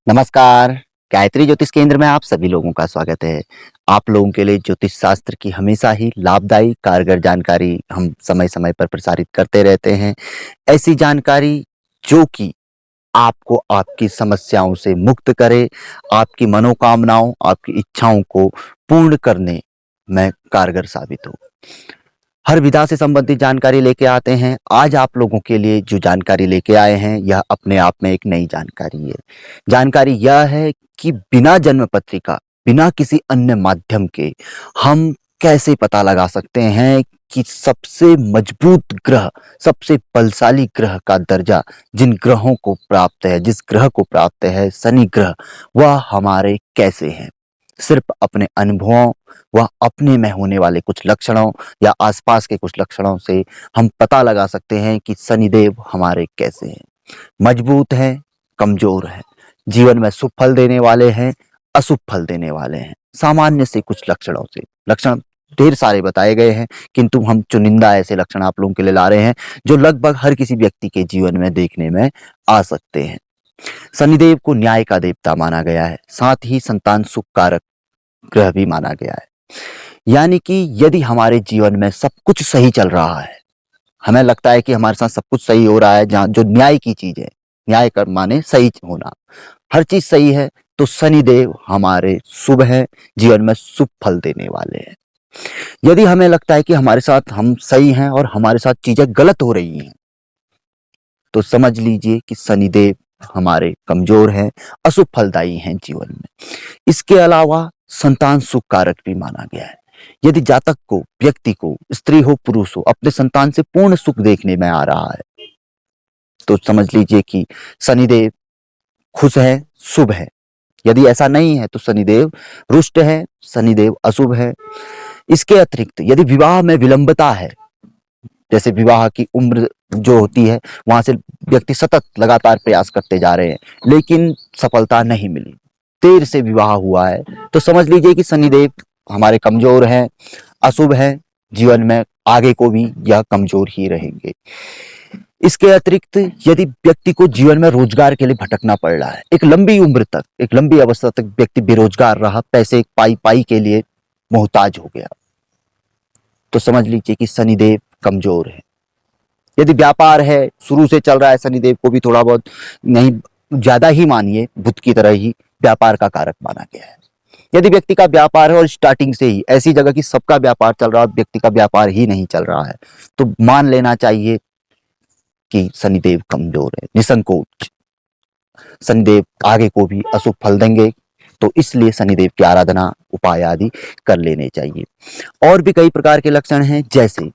नमस्कार। गायत्री ज्योतिष केंद्र में आप सभी लोगों का स्वागत है। आप लोगों के लिए ज्योतिष शास्त्र की हमेशा ही लाभदायी कारगर जानकारी हम समय-समय पर प्रसारित करते रहते हैं। ऐसी जानकारी जो कि आपको आपकी समस्याओं से मुक्त करे, आपकी मनोकामनाओं, आपकी इच्छाओं को पूर्ण करने में कारगर साबित हो। हर विधा से संबंधित जानकारी लेके आते हैं। आज आप लोगों के लिए जो जानकारी लेके आए हैं, यह अपने आप में एक नई जानकारी है। जानकारी यह है कि बिना जन्म पत्रिका, बिना किसी अन्य माध्यम के हम कैसे पता लगा सकते हैं कि सबसे मजबूत ग्रह, सबसे बलशाली ग्रह का दर्जा जिन ग्रहों को प्राप्त है, जिस ग्रह को प्राप्त है शनि ग्रह, वह हमारे कैसे हैं। सिर्फ अपने अनुभवों व अपने में होने वाले कुछ लक्षणों या आसपास के कुछ लक्षणों से हम पता लगा सकते हैं कि शनिदेव हमारे कैसे हैं। मजबूत हैं, कमजोर हैं, जीवन में शुभ फल देने वाले हैं, अशुभ फल देने वाले हैं। सामान्य से कुछ लक्षणों से, लक्षण ढेर सारे बताए गए हैं, किंतु हम चुनिंदा ऐसे लक्षण आप लोगों के लिए ला रहे हैं जो लगभग हर किसी व्यक्ति के जीवन में देखने में आ सकते हैं। शनिदेव को न्याय का देवता माना गया है, साथ ही संतान सुख कारक ग्रह भी माना गया है। यानी कि यदि हमारे जीवन में सब कुछ सही चल रहा है, हमें लगता है कि हमारे साथ सब कुछ सही हो रहा है, जहाँ जो न्याय की चीज है, न्याय कर माने सही होना, हर चीज सही है, तो शनिदेव हमारे शुभ हैं, जीवन में शुभ फल देने वाले हैं। यदि हमें लगता है कि हमारे साथ हम सही हैं और हमारे साथ चीजें गलत हो रही हैं, तो समझ लीजिए कि शनिदेव हमारे कमजोर हैं, अशुभ फलदायी हैं जीवन में। इसके अलावा संतान सुख कारक भी माना गया है। यदि जातक को, व्यक्ति को, स्त्री हो पुरुष हो, अपने संतान से पूर्ण सुख देखने में आ रहा है, तो समझ लीजिए कि शनिदेव खुश है, शुभ है। यदि ऐसा नहीं है तो शनिदेव रुष्ट है, शनिदेव अशुभ है। इसके अतिरिक्त यदि विवाह में विलंबता है, जैसे विवाह की उम्र जो होती है वहां से व्यक्ति सतत लगातार प्रयास करते जा रहे हैं लेकिन सफलता नहीं मिली, देर से विवाह हुआ है, तो समझ लीजिए कि शनिदेव हमारे कमजोर हैं, अशुभ है। जीवन में आगे को भी यह कमजोर ही रहेंगे। इसके अतिरिक्त यदि व्यक्ति को जीवन में रोजगार के लिए भटकना पड़ रहा है, एक लंबी उम्र तक, एक लंबी अवस्था तक व्यक्ति बेरोजगार रहा, पैसे पाई पाई के लिए मोहताज हो गया, तो समझ लीजिए कि शनिदेव कमजोर है। यदि व्यापार है, शुरू से चल रहा है, शनिदेव को भी थोड़ा बहुत नहीं, ज्यादा ही मानिए, बुध की तरह ही व्यापार का कारक माना गया है। यदि व्यक्ति का व्यापार है और स्टार्टिंग से ही ऐसी जगह की सबका व्यापार चल रहा है, व्यक्ति का व्यापार ही नहीं चल रहा है, तो मान लेना चाहिए कि शनिदेव कमजोर है। निसंकोच शनिदेव आगे को भी अशुभ फल देंगे, तो इसलिए शनिदेव की आराधना, उपाय आदि कर लेने चाहिए। और भी कई प्रकार के लक्षण हैं, जैसे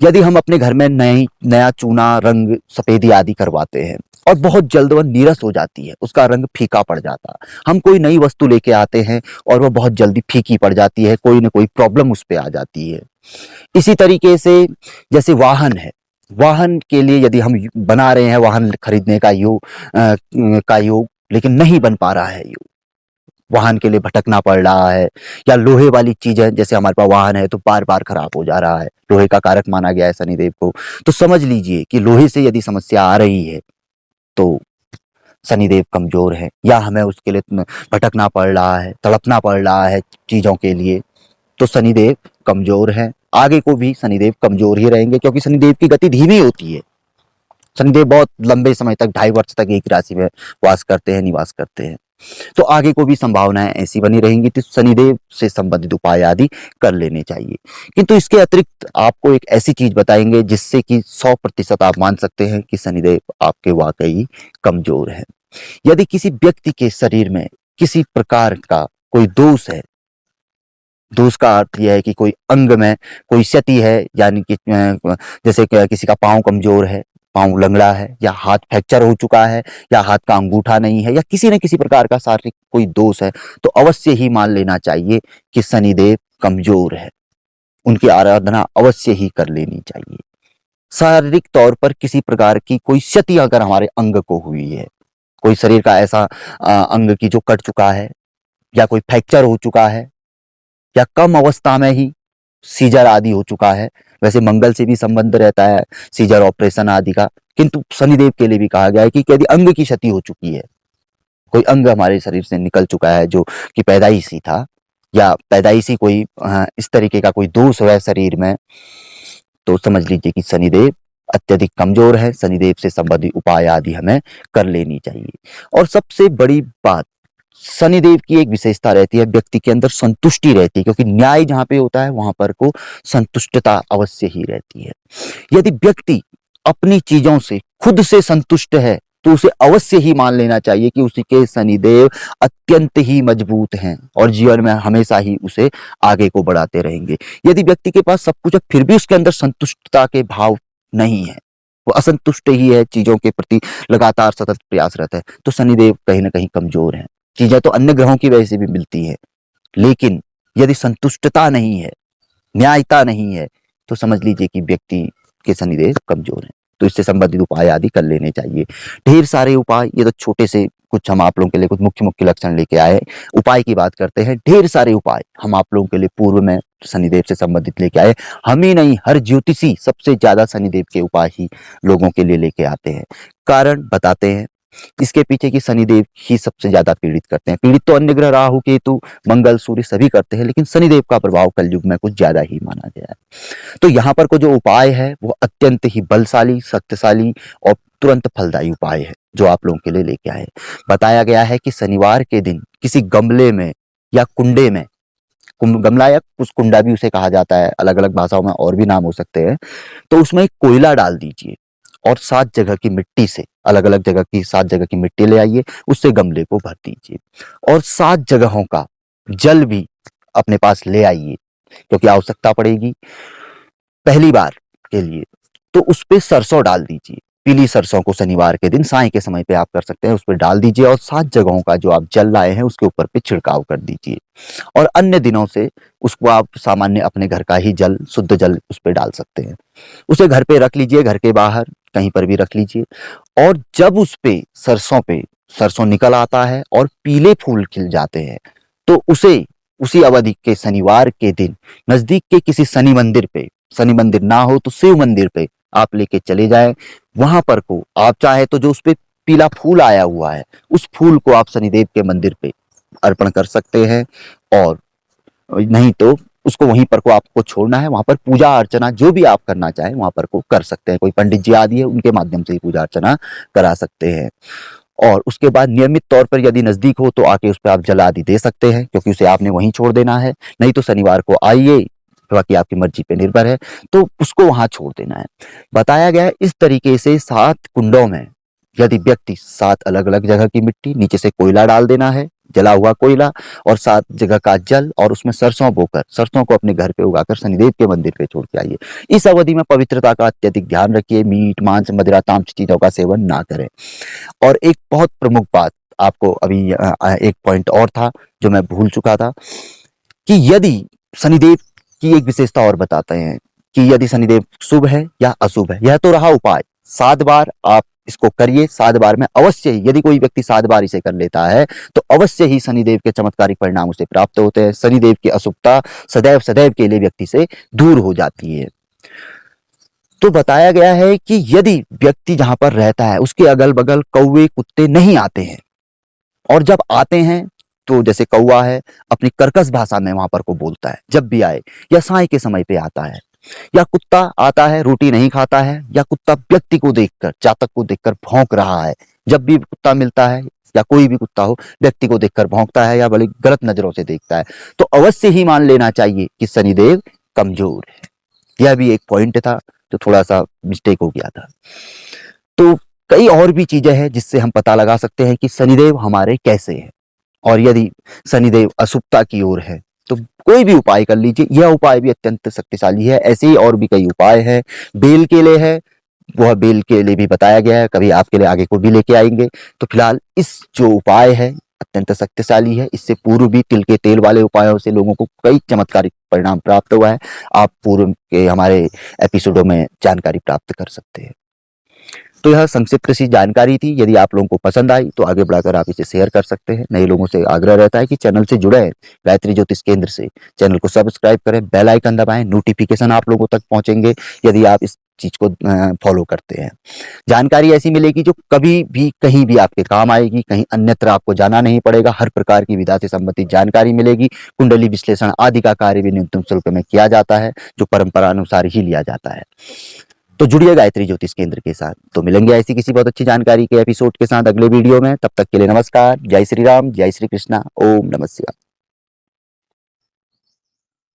यदि हम अपने घर में नया चूना, रंग, सफेदी आदि करवाते हैं और बहुत जल्द वह नीरस हो जाती है, उसका रंग फीका पड़ जाता है। हम कोई नई वस्तु लेके आते हैं और वह बहुत जल्दी फीकी पड़ जाती है, कोई ना कोई प्रॉब्लम उस पे आ जाती है। इसी तरीके से जैसे वाहन है, वाहन के लिए यदि हम बना रहे हैं वाहन खरीदने का योग, लेकिन नहीं बन पा रहा है योग, वाहन के लिए भटकना पड़ रहा है, या लोहे वाली चीजें, जैसे हमारे पास वाहन है तो बार बार खराब हो जा रहा है, लोहे का कारक माना गया है शनिदेव को, तो समझ लीजिए कि लोहे से यदि समस्या आ रही है तो शनिदेव कमजोर है, या हमें उसके लिए भटकना पड़ रहा है, तड़पना पड़ रहा है चीजों के लिए, तो शनिदेव कमजोर है। आगे को भी शनिदेव कमजोर ही रहेंगे, क्योंकि शनिदेव की गति धीमी होती है। शनिदेव बहुत लंबे समय तक, 2.5 वर्ष तक एक राशि में वास करते हैं, निवास करते हैं, तो आगे को भी संभावनाएं ऐसी बनी रहेंगी, तो शनिदेव से संबंधित उपाय आदि कर लेने चाहिए। किंतु इसके अतिरिक्त आपको एक ऐसी चीज बताएंगे जिससे कि 100% आप मान सकते हैं कि शनिदेव आपके वाकई कमजोर है। यदि किसी व्यक्ति के शरीर में किसी प्रकार का कोई दोष है, दोष का अर्थ यह है कि कोई अंग में कोई क्षति है, यानी कि जैसे कि किसी का पाँव कमजोर है, पाँव लंगड़ा है, या हाथ फ्रैक्चर हो चुका है, या हाथ का अंगूठा नहीं है, या किसी न किसी प्रकार का शारीरिक कोई दोष है, तो अवश्य ही मान लेना चाहिए कि शनिदेव कमजोर है। उनकी आराधना अवश्य ही कर लेनी चाहिए। शारीरिक तौर पर किसी प्रकार की कोई क्षति अगर हमारे अंग को हुई है, कोई शरीर का ऐसा अंग की जो कट चुका है, या कोई फ्रैक्चर हो चुका है, या कम अवस्था में ही सीजर आदि हो चुका है, वैसे मंगल से भी संबंध रहता है सीजर ऑपरेशन आदि का, किंतु शनिदेव के लिए भी कहा गया है कि यदि अंग की क्षति हो चुकी है, कोई अंग हमारे शरीर से निकल चुका है जो कि पैदाइशी था, या पैदाइशी कोई इस तरीके का कोई दोष है शरीर में, तो समझ लीजिए कि शनिदेव अत्यधिक कमजोर है। शनिदेव से संबंधित उपाय आदि हमें कर लेनी चाहिए। और सबसे बड़ी बात, शनिदेव की एक विशेषता रहती है, व्यक्ति के अंदर संतुष्टि रहती है, क्योंकि न्याय जहां पे होता है वहां पर को संतुष्टता अवश्य ही रहती है। यदि व्यक्ति अपनी चीजों से खुद से संतुष्ट है तो उसे अवश्य ही मान लेना चाहिए कि उसी के शनिदेव अत्यंत ही मजबूत हैं और जीवन में हमेशा ही उसे आगे को बढ़ाते रहेंगे। यदि व्यक्ति के पास सब कुछ है फिर भी उसके अंदर संतुष्टता के भाव नहीं है, वो असंतुष्ट ही है, चीजों के प्रति लगातार सतत प्रयासरत है, तो शनिदेव कहीं ना कहीं कमजोर है। चीजें तो अन्य ग्रहों की वजह से भी मिलती है, लेकिन यदि संतुष्टता नहीं है, न्यायता नहीं है, तो समझ लीजिए कि व्यक्ति के शनिदेव कमजोर है। तो इससे संबंधित उपाय आदि कर लेने चाहिए। ढेर सारे उपाय, ये तो छोटे से कुछ हम आप लोगों के लिए कुछ मुख्य मुख्य लक्षण लेके आए। उपाय की बात करते हैं, ढेर सारे उपाय हम आप लोगों के लिए पूर्व में शनिदेव से संबंधित लेके आए। हम ही नहीं, हर ज्योतिषी सबसे ज्यादा शनिदेव के उपाय ही लोगों के लिए लेके आते हैं। कारण बताते हैं, इसके पीछे की शनिदेव ही सबसे ज्यादा पीड़ित करते हैं। पीड़ित तो अन्य ग्रह राहु केतु मंगल सूर्य सभी करते हैं, लेकिन शनिदेव का प्रभाव कलयुग में कुछ ज्यादा ही माना गया है। तो यहाँ पर को जो उपाय है वो अत्यंत ही बलशाली, शक्तिशाली और तुरंत फलदायी उपाय है जो आप लोगों के लिए लेके आए। बताया गया है कि शनिवार के दिन किसी गमले में या कुंडे में, गमला या कुछ कुंडा भी उसे कहा जाता है, अलग अलग भाषाओं में और भी नाम हो सकते हैं, तो उसमें एक कोयला डाल दीजिए और 7 जगह की मिट्टी से, अलग अलग जगह की 7 जगह की मिट्टी ले आइए, उससे गमले को भर दीजिए और 7 जगहों का जल भी अपने पास ले आइए, क्योंकि आवश्यकता पड़ेगी पहली बार के लिए। तो उस पे सरसों डाल दीजिए, पीली सरसों को शनिवार के दिन साय के समय पे आप कर सकते हैं, उस पर डाल दीजिए और 7 जगहों का जो आप जल लाए हैं उसके ऊपर पे छिड़काव कर दीजिए। और अन्य दिनों से उसको आप सामान्य अपने घर का ही जल, शुद्ध जल उस पे डाल सकते हैं। उसे घर पे रख लीजिए, घर के बाहर कहीं पर भी रख लीजिए। और जब उस पे सरसों निकल आता है और पीले फूल खिल जाते हैं, तो उसे उसी अवधि के शनिवार के दिन नजदीक के किसी शनि मंदिर पे, शनि मंदिर ना हो तो शिव मंदिर पे आप लेके चले जाएं। वहां पर को आप चाहे तो जो उस पे पीला फूल आया हुआ है उस फूल को आप शनिदेव के मंदिर पे अर्पण कर सकते हैं, और नहीं तो उसको वहीं पर को आपको छोड़ना है, वहां पर पूजा अर्चना जो भी आप करना चाहें वहां पर को कर सकते हैं। कोई पंडित जी आदि है उनके माध्यम से ही पूजा अर्चना करा सकते हैं। और उसके बाद नियमित तौर पर यदि नजदीक हो तो आके उस पर आप जल आदि दे सकते हैं, क्योंकि उसे आपने वहीं छोड़ देना है। नहीं तो शनिवार को आइए, बाकी आपकी मर्जी पे निर्भर है, तो उसको वहां छोड़ देना है। बताया गया है इस तरीके से 7 कुंडों में यदि व्यक्ति 7 अलग अलग जगह की मिट्टी, नीचे से कोयला डाल देना है, जला हुआ कोयला, और 7 जगह का जल, और उसमें सरसों बोकर, सरसों को अपने घर पे उगाकर शनिदेव के मंदिर पे छोड़ के आइए। इस अवधि में पवित्रता का अत्यधिक ध्यान रखिए, मीट मांस मदिरा तामसी चीजों का सेवन ना करें। और एक बहुत प्रमुख बात आपको अभी एक पॉइंट और था जो मैं भूल चुका था, कि यदि शनिदेव की एक विशेषता और बताते हैं कि यदि शनिदेव शुभ है या अशुभ है। यह तो रहा उपाय, 7 बार आप इसको करिए। 7 बार में अवश्य ही, यदि कोई व्यक्ति 7 बार इसे कर लेता है तो अवश्य ही शनिदेव के चमत्कारिक परिणाम उसे प्राप्त होते हैं। शनिदेव की अशुभता सदैव सदैव के लिए व्यक्ति से दूर हो जाती है। तो बताया गया है कि यदि व्यक्ति जहां पर रहता है उसके अगल बगल कौवे कुत्ते नहीं आते हैं, और जब आते हैं तो जैसे कौवा है अपनी कर्कश भाषा में वहां पर को बोलता है जब भी आए, या साय के समय पे आता है, या कुत्ता आता है रोटी नहीं खाता है, या कुत्ता व्यक्ति को देखकर, जातक को देखकर भौंक रहा है। जब भी कुत्ता मिलता है या कोई भी कुत्ता हो व्यक्ति को देखकर भौंकता है या बड़ी गलत नजरों से देखता है, तो अवश्य ही मान लेना चाहिए कि शनिदेव कमजोर है। यह भी एक पॉइंट था जो थोड़ा सा मिस्टेक हो गया था। तो कई और भी चीजें हैं जिससे हम पता लगा सकते हैं कि शनिदेव हमारे कैसे हैं। और यदि शनिदेव अशुभता की ओर है तो कोई भी उपाय कर लीजिए, यह उपाय भी अत्यंत शक्तिशाली है। ऐसे ही और भी कई उपाय है। बेल के लिए है, वह बेल के लिए भी बताया गया है, कभी आपके लिए आगे को भी लेके आएंगे। तो फिलहाल इस जो उपाय है अत्यंत शक्तिशाली है। इससे पूर्व भी तिल के तेल वाले उपायों से लोगों को कई चमत्कारिक परिणाम प्राप्त हुआ है। आप पूर्व के हमारे एपिसोडों में जानकारी प्राप्त कर सकते हैं। तो यह संक्षिप्त सी जानकारी थी। यदि आप लोगों को पसंद आई तो आगे बढ़ाकर आप इसे शेयर कर सकते हैं। नए लोगों से आग्रह रहता है कि चैनल से जुड़े हैं, गायत्री ज्योतिष केंद्र से। चैनल को सब्सक्राइब करें, बेल आइकन दबाएं, नोटिफिकेशन आप लोगों तक पहुंचेंगे। यदि आप इस चीज़ को फॉलो करते हैं। जानकारी ऐसी मिलेगी जो कभी भी, कहीं भी आपके काम आएगी, कहीं अन्यत्र आपको जाना नहीं पड़ेगा। हर प्रकार की विधा से संबंधित जानकारी मिलेगी। कुंडली विश्लेषण आदि का कार्य भी न्यूनतम शुल्क में किया जाता है, जो परंपरा अनुसार ही लिया जाता है। तो जुड़िए गायत्री ज्योतिष केंद्र के साथ। तो मिलेंगे ऐसी किसी बहुत अच्छी जानकारी के एपिसोड के साथ अगले वीडियो में। तब तक के लिए नमस्कार। जय श्री राम, जय श्री कृष्णा, ओम नमः शिवाय।